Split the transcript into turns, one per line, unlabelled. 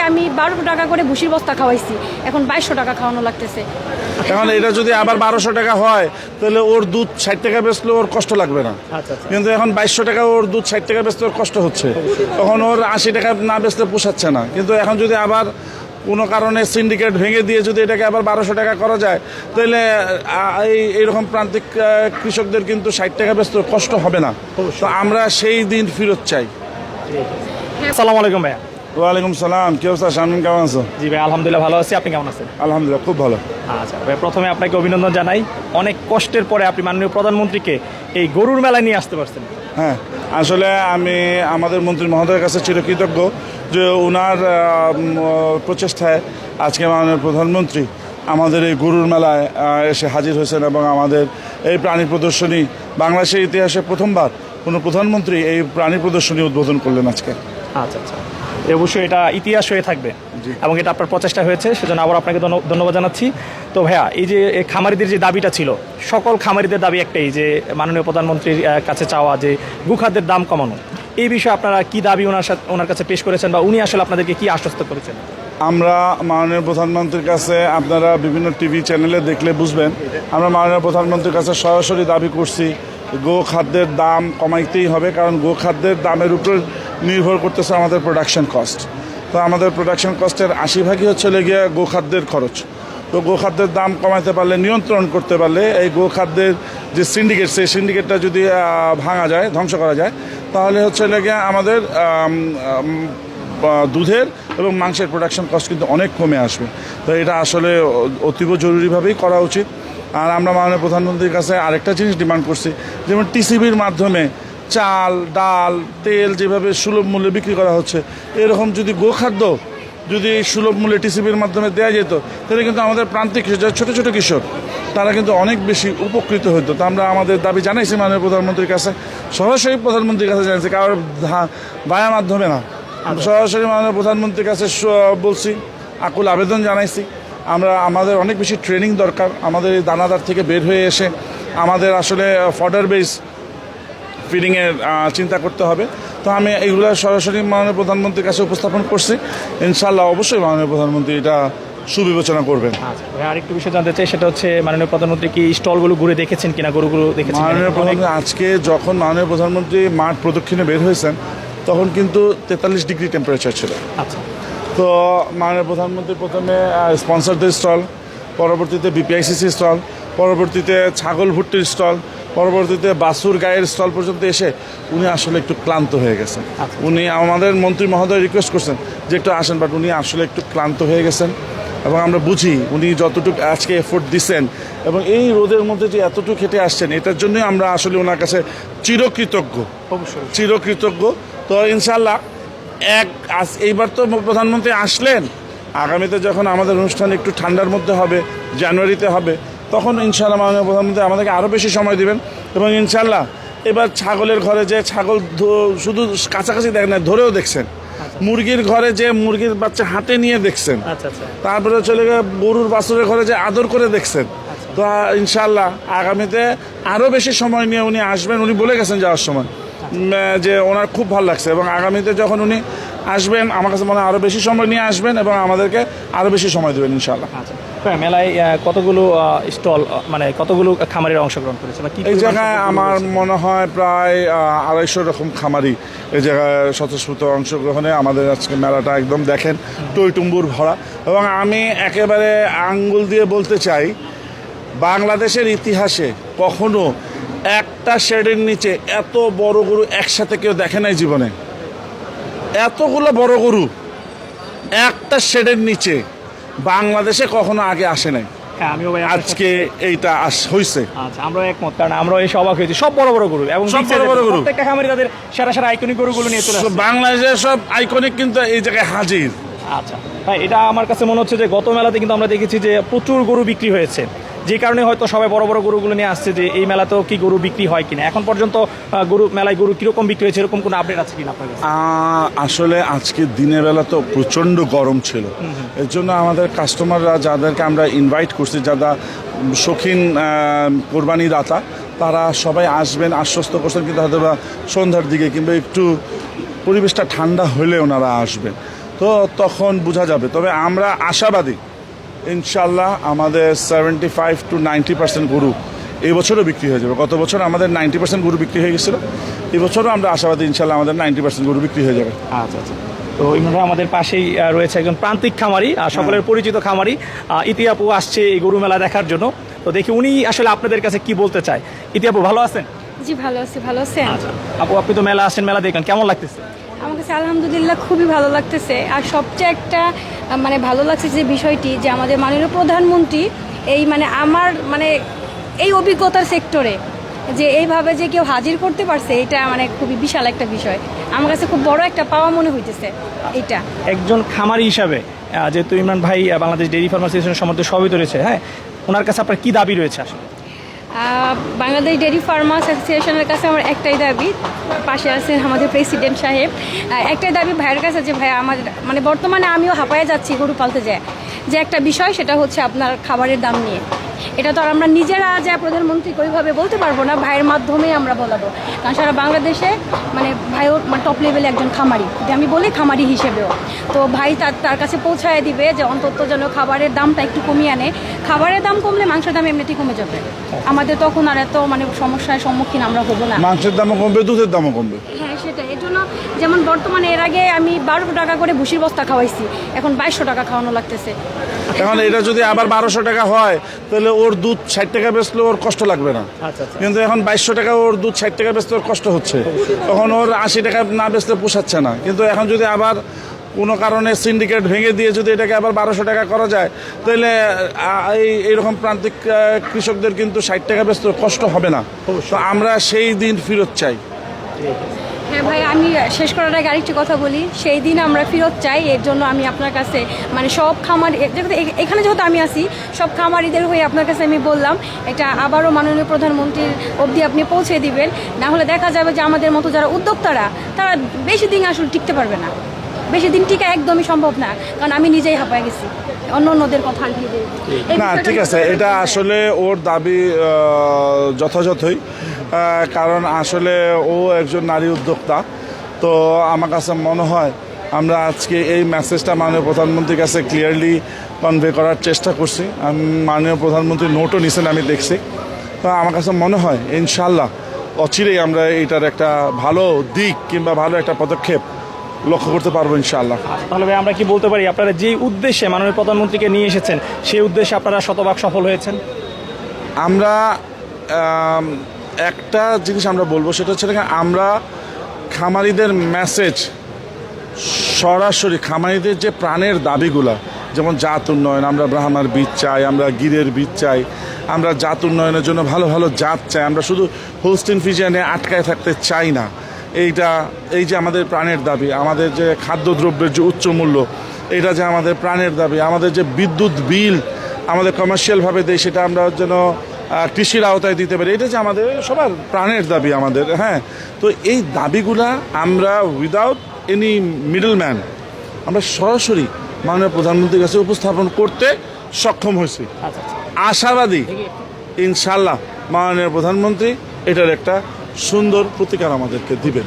আমি 12 টাকা করে ভুসির বস্তা খাওয়াইছি, এখন 2200 টাকা খাওয়ানো লাগতেছে।
এখন এটা যদি আবার 1200 টাকা হয় তাহলে ওর দুধ 60 টাকা বেচলে ওর কষ্ট লাগবে না, কিন্তু এখন 2200 টাকা ওর দুধ 60 টাকা বেচলে ওর কষ্ট হচ্ছে, তখন ওর 80 টাকা না বেচলে পোষাচ্ছে না। কিন্তু এখন যদি আবার কোনো কারণে সিন্ডিকেট ভেঙে দিয়ে যদি এটাকে আবার 1200 টাকা করা যায় তাহলে এইরকম প্রান্তিক কৃষকদের কিন্তু 60 টাকা বেচতে কষ্ট হবে না। তো আমরা সেই দিন ফেরত চাই।
আসসালামু আলাইকুম ভাইয়া।
ওয়ালাইকুম সালাম, কি অবস্থা শামীম, কেমন আছো?
জি ভাই আলহামদুলিল্লাহ ভালো আছি, আপনি কেমন আছেন?
আলহামদুলিল্লাহ খুব ভালো।
আচ্ছা ভাই, প্রথমে আপনাকে অভিনন্দন জানাই, অনেক কষ্টের পরে আপনি মাননীয় প্রধানমন্ত্রীকে এই গরুর মেলায় নিয়ে আসতে পারছেন।
হ্যাঁ, আসলে আমি আমাদের মন্ত্রী মহোদয়ের কাছে চিরকৃতজ্ঞ যে ওনার প্রচেষ্টায় আজকে মাননীয় প্রধানমন্ত্রী আমাদের এই গরুর মেলায় এসে হাজির হয়েছেন এবং আমাদের এই প্রাণী প্রদর্শনী বাংলাদেশের ইতিহাসে প্রথমবার কোনো প্রধানমন্ত্রী এই প্রাণী প্রদর্শনী উদ্বোধন করলেন আজকে।
আচ্ছা আচ্ছা, অবশ্যই এটা ইতিহাস হয়ে থাকবে এবং এটা আপনার প্রচেষ্টা হয়েছে, সেজন্য আবার আপনাকে ধন্যবাদ জানাচ্ছি। তো ভাইয়া, এই যে খামারিদের যে দাবিটা ছিল, সকল খামারিদের দাবি একটাই যে মাননীয় প্রধানমন্ত্রীর কাছে চাওয়া যে গোখাদ্যের দাম কমানো, এই বিষয়ে আপনারা কি দাবি ওনার কাছে পেশ করেছেন বা উনি আসলে আপনাদেরকে কি আশ্বস্ত করেছেন?
আমরা মাননীয় প্রধানমন্ত্রীর কাছে, আপনারা বিভিন্ন টিভি চ্যানেলে দেখলে বুঝবেন, আমরা মাননীয় প্রধানমন্ত্রীর কাছে সরাসরি দাবি করছি গো খাদ্যের দাম কমাইতেই হবে, কারণ গো খাদ্যের দামের উপর নির্ভর করতেছে আমাদের প্রোডাকশন কস্ট। তো আমাদের প্রোডাকশন কস্টের 80% হচ্ছে গিয়ে গো খাদ্যের খরচ। তো গো খাদ্যের দাম কমাতে পারলে, নিয়ন্ত্রণ করতে পারলে, এই গো খাদ্যের যে সিন্ডিকেট, সেই সিন্ডিকেটটা যদি ভাঙা যায়, ধ্বংস করা যায়, তাহলে হচ্ছে গিয়ে আমাদের দুধের এবং মাংসের প্রোডাকশন কস্ট কিন্তু অনেক কমে আসবে। তো এটা আসলে অতীব জরুরিভাবেই করা উচিত। আর আমরা মাননীয় প্রধানমন্ত্রীর কাছে আরেকটা জিনিস ডিমান্ড করছি, যেমন টিসিবির মাধ্যমে চাল, ডাল, তেল যেভাবে সুলভ মূল্যে বিক্রি করা হচ্ছে, এরকম যদি গোখাদ্য যদি সুলভ মূল্যে টিসিবির মাধ্যমে দেওয়া যেত তাহলে কিন্তু আমাদের প্রান্তিক কৃষক, ছোটো ছোটো কৃষক, তারা কিন্তু অনেক বেশি উপকৃত হতো। তো আমরা আমাদের দাবি জানাইছি মাননীয় প্রধানমন্ত্রীর কাছে, সরাসরি প্রধানমন্ত্রীর কাছে জানাইছি, কারোর ভায়া মাধ্যমে না, সরাসরি মাননীয় প্রধানমন্ত্রীর কাছে বলছি, আকুল আবেদন জানাইছি। আমাদের অনেক বেশি ট্রেনিং দরকার, আমাদের এই দানাদার থেকে বের হয়ে এসে আমাদের আসলে ফডার বেস ফিডিংয়ের চিন্তা করতে হবে। তো আমি এইগুলো সরাসরি মাননীয় প্রধানমন্ত্রীর কাছে উপস্থাপন করছি, ইনশাআল্লাহ অবশ্যই মাননীয় প্রধানমন্ত্রী এটা সুবিবেচনা করবেন।
আচ্ছা, আরেকটু বিষয় জানতে চাই, সেটা হচ্ছে মাননীয় প্রধানমন্ত্রী কি স্টলগুলো ঘুরে দেখেছেন কিনা, গরুগুলো দেখেছেন?
মাননীয় প্রধানমন্ত্রী আজকে যখন মাননীয় প্রধানমন্ত্রী মাঠ প্রদক্ষিণে বের হয়েছেন তখন কিন্তু 43 ডিগ্রি টেম্পারেচার ছিল।
আচ্ছা,
তো মাননীয় প্রধানমন্ত্রী প্রথমে স্পন্সরদের স্টল, পরবর্তীতে বিপিআইসিসি স্টল, পরবর্তীতে ছাগল ভুট্টির স্টল, পরবর্তীতে বাছুর গায়ের স্টল পর্যন্ত এসে উনি আসলে একটু ক্লান্ত হয়ে গেছেন। উনি আমাদের মন্ত্রী মহোদয় রিকোয়েস্ট করছেন যে একটু আসেন, বাট উনি আসলে একটু ক্লান্ত হয়ে গেছেন এবং আমরা বুঝি উনি যতটুকু আজকে এফোর্ট দিচ্ছেন এবং এই রোদের মধ্যে যে এতটুকু খেটে আসছেন, এটার জন্যই আমরা আসলে ওনার কাছে চিরকৃতজ্ঞ,
অবশ্যই
চিরকৃতজ্ঞ। তো ইনশাল্লাহ এইবার তো প্রধানমন্ত্রী আসলেন, আগামীতে যখন আমাদের অনুষ্ঠান একটু ঠান্ডার মধ্যে হবে, জানুয়ারিতে হবে, তখন ইনশাল্লাহ মাননীয় প্রধানমন্ত্রী আমাদেরকে আরও বেশি সময় দিবেন এবং ইনশাল্লাহ এবার ছাগলের ঘরে যে ছাগল শুধু কাছাকাছি দেখেন না, ধরেও দেখছেন, মুরগির ঘরে যে মুরগির বাচ্চা হাতে নিয়ে দেখছেন, তারপরে চলে গিয়ে গরুর বাছুরের ঘরে যে আদর করে দেখছেন। তো ইনশাল্লাহ আগামীতে আরও বেশি সময় নিয়ে উনি আসবেন, উনি বলে গেছেন যাওয়ার সময় যে ওনার খুব ভালো লাগছে এবং আগামীতে যখন উনি আসবেন আমার কাছে মনে হয় আরও বেশি সময় নিয়ে আসবেন এবং আমাদেরকে আরও বেশি সময় দেবেন ইনশাল্লাহ।
আচ্ছা, মেলায় কতগুলো স্টল, মানে কতগুলো খামারিরা অংশগ্রহণ করেছে?
এই জায়গায় আমার মনে হয় প্রায় 250 রকম খামারি এই জায়গায় স্বতঃস্ফূর্ত অংশগ্রহণে আমাদের আজকে মেলাটা একদম দেখেন টইটুম্বুর ভরা। এবং আমি একেবারে আঙ্গুল দিয়ে বলতে চাই, বাংলাদেশের ইতিহাসে কখনো একটা শেডের নিচে এত বড় গরু একসাথে কেউ দেখে নাই জীবনে। এতগুলো বড় গরু একটা শেডের নিচে বাংলাদেশে কখনো আগে আসে নাই, আজকে এইটা হয়েছে।
আচ্ছা, আমরা একমত, কারণ আমরা এসে অবাক হয়েছি, সব বড় বড় গরু এবং
সব বড় বড় গরু,
প্রত্যেকটা খামারি তাদের সেরা সেরা আইকনিক গরুগুলো নিয়ে চলে আসছে।
বাংলাদেশের সব আইকনিক কিন্তু এই জায়গায় হাজির।
আচ্ছা ভাই, এটা আমার কাছে মনে হচ্ছে যে গত মেলাতে কিন্তু আমরা দেখেছি যে প্রচুর গরু বিক্রি হয়েছে, যে কারণে হয়তো সবাই বড় বড় গরুগুলো নিয়ে আসছে যে এই মেলাতেও কি গরু বিক্রি হয় কিনা। এখন পর্যন্ত মেলায় গরু কিরকম বিক্রি হয়েছে, এরকম কোনো আপডেট আছে কিনা আপনার কাছে?
আসলে আজকে দিনের বেলা তো প্রচণ্ড গরম ছিল, এর জন্য আমাদের কাস্টমাররা যাদেরকে আমরা ইনভাইট করছি, যারা শৌখিন কোরবানি দাতা, তারা সবাই আসবেন আশ্বস্ত করছেন, কিন্তু হয়তো বা সন্ধ্যার দিকে কিংবা একটু পরিবেশটা ঠান্ডা হলে ওনারা আসবেন। তো তখন বোঝা যাবে। তবে আমরা আশাবাদী ইনশাল্লাহ আমাদের 75 to 90% গরু এই বছরও বিক্রি হয়ে যাবে। গত বছর আমাদের 90% গরু বিক্রি হয়ে গেছিলো, এবছরও আমরা আশাবাদী ইনশাল্লাহ আমাদের 90% গরু বিক্রি হয়ে যাবে।
আচ্ছা আচ্ছা। তো ইমরান ভাই আমাদের পাশেই রয়েছে একজন প্রান্তিক খামারি, সকলের পরিচিত খামারি। ইতি আপু আসছে এই গরু মেলা দেখার জন্য। তো দেখি উনি আসলে আপনাদের কাছে কি বলতে চায়। ইতি আপু ভালো আছেন?
জি ভালো আছি, ভালো আছেন?
আচ্ছা আপু, আপনি তো মেলা আসছেন, মেলা দেখলেন, কেমন লাগতেছে?
আমার কাছে আলহামদুলিল্লাহ খুবই ভালো লাগতেছে। আর সবচেয়ে একটা মানে ভালো লাগছে যে বিষয়টি যে আমাদের মাননীয় প্রধানমন্ত্রী এই মানে আমার মানে এই অভিজ্ঞতার সেক্টরে যে এইভাবে যে কেউ হাজির করতে পারছে, এটা মানে খুবই বিশাল একটা বিষয়। আমার কাছে খুব বড় একটা পাওয়া মনে হইতেছে এটা।
একজন খামারি হিসাবে যেহেতু ইমরান ভাই বাংলাদেশ ডেইরি ফার্মার অ্যাসোসিয়েশনের সম্বন্ধে সবই রয়েছে, হ্যাঁ, ওনার কাছে আপনার কি দাবি রয়েছে আসলে?
বাংলাদেশ ডেইরি ফার্মার্স অ্যাসোসিয়েশনের কাছে আমার একটাই দাবি, পাশে আছেন আমাদের প্রেসিডেন্ট সাহেব, একটাই দাবি ভাইয়ের কাছে যে ভাই আমার মানে বর্তমানে আমিও হাঁপায়ে যাচ্ছি গরু পালতে যায়, যে একটা বিষয় সেটা হচ্ছে আপনার খাবারের দাম নিয়ে। এটা তো আর আমরা নিজেরা যা প্রধানমন্ত্রীকে ওইভাবে বলতে পারবো না, ভাইয়ের মাধ্যমে আমরা বলাবো। কারণ সারা বাংলাদেশে মানে ভাইও মানে টপ লেভেলে একজন খামারি, যে আমি বলি খামারি হিসেবেও। তো ভাই তার কাছে পৌঁছায় দিবে যে অন্তত যেন খাবারের দামটা একটু কমিয়ে আনে। খাবারের দাম কমলে মাংসের দাম এমনিতেই কমে যাবে, আমাদের তখন আর এত মানে সমস্যার সম্মুখীন আমরা হবো না।
মাংসের দামও কমবে, দুধের দামও কমবে।
হ্যাঁ সেটাই। এর জন্য যেমন বর্তমানে এর আগে আমি 12 টাকা করে ভুসির বস্তা খাওয়াইছি, এখন 2200 টাকা খাওয়ানো লাগতেছে।
এখন এটা যদি আবার 1200 টাকা হয় তাহলে ওর দুধ 60 টাকা বেচলে ওর কষ্ট লাগবে না।
আচ্ছা আচ্ছা।
কিন্তু এখন 2200 টাকা ওর দুধ 60 টাকা বেচতে ওর কষ্ট হচ্ছে, তখন ওর 80 টাকা না বেচলে পোষাচ্ছে না। কিন্তু এখন যদি আবার কোনো কারণে সিন্ডিকেট ভেঙে দিয়ে যদি এটাকে আবার 1200 টাকা করা যায়, তাহলে এইরকম প্রান্তিক কৃষকদের কিন্তু 60 টাকা বেচতে কষ্ট হবে না। তো আমরা সেই দিন ফেরত চাই।
হ্যাঁ ভাই, আমি শেষ করার আগে আরেকটি কথা বলি, সেই দিন আমরা ফেরত চাই। এর জন্য আমি আপনার কাছে মানে সব খামারি, এখানে যেহেতু আমি আছি, সব খামারিদের হয়ে আপনার কাছে আমি বললাম এটা আবারও মাননীয় প্রধানমন্ত্রীর অবধি আপনি পৌঁছে দিবেন। না হলে দেখা যাবে যে আমাদের মতো যারা উদ্যোক্তারা তারা বেশি দিন আসলে টিকতে পারবে না, বেশি দিন টিকা একদমই সম্ভব না। কারণ আমি নিজেই হাঁপায় গেছি অন্যদের কথা আর কি।
না ঠিক আছে, এটা আসলে ওর দাবি যথাযথই, কারণ আসলে ও একজন নারী উদ্যোক্তা। তো আমার কাছে মনে হয় আমরা আজকে এই মেসেজটা মাননীয় প্রধানমন্ত্রীর কাছে ক্লিয়ারলি কনভে করার চেষ্টা করছি। মাননীয় প্রধানমন্ত্রী নোটও নিছেন, আমি দেখছি। তো আমার কাছে মনে হয় ইনশাল্লাহ অচিরেই আমরা এটার একটা ভালো দিক কিংবা ভালো একটা পদক্ষেপ লক্ষ্য করতে পারবো ইনশাআল্লাহ।
তাহলে ভাই আমরা কি বলতে পারি আপনারা যে উদ্দেশ্যে মাননীয় প্রধানমন্ত্রীকে নিয়ে এসেছেন সেই উদ্দেশ্যে আপনারা শতভাগ সফল হয়েছেন?
আমরা একটা জিনিস আমরা বলবো, সেটা হচ্ছে আমরা খামারিদের মেসেজ সরাসরি খামারিদের যে প্রাণের দাবিগুলা, যেমন জাত উন্নয়ন, আমরা ব্রাহ্মার বীজ চাই, আমরা গিরের বীজ চাই, আমরা জাত উন্নয়নের জন্য ভালো ভালো জাত চাই, আমরা শুধু হোলস্টিন ফ্রিজিয়ানে আটকায় থাকতে চাই না। এই যে আমাদের প্রাণের দাবি, আমাদের যে খাদ্যদ্রব্যের যে উচ্চ মূল্য, এটা যে আমাদের প্রাণের দাবি, আমাদের যে বিদ্যুৎ বিল আমাদের কমার্শিয়ালভাবে দেয় সেটা আমরা যেন কৃষির আওতায় দিতে পারি, এটা যে আমাদের সবার প্রাণের দাবি আমাদের। হ্যাঁ, তো এই দাবিগুলা আমরা উইদাউট এনি মিডল ম্যান আমরা সরাসরি মাননীয় প্রধানমন্ত্রীর কাছে উপস্থাপন করতে সক্ষম হয়েছি। আশাবাদী ইনশাল্লাহ মাননীয় প্রধানমন্ত্রী এটার একটা সুন্দর প্রতিকার আমাদেরকে দিবেন।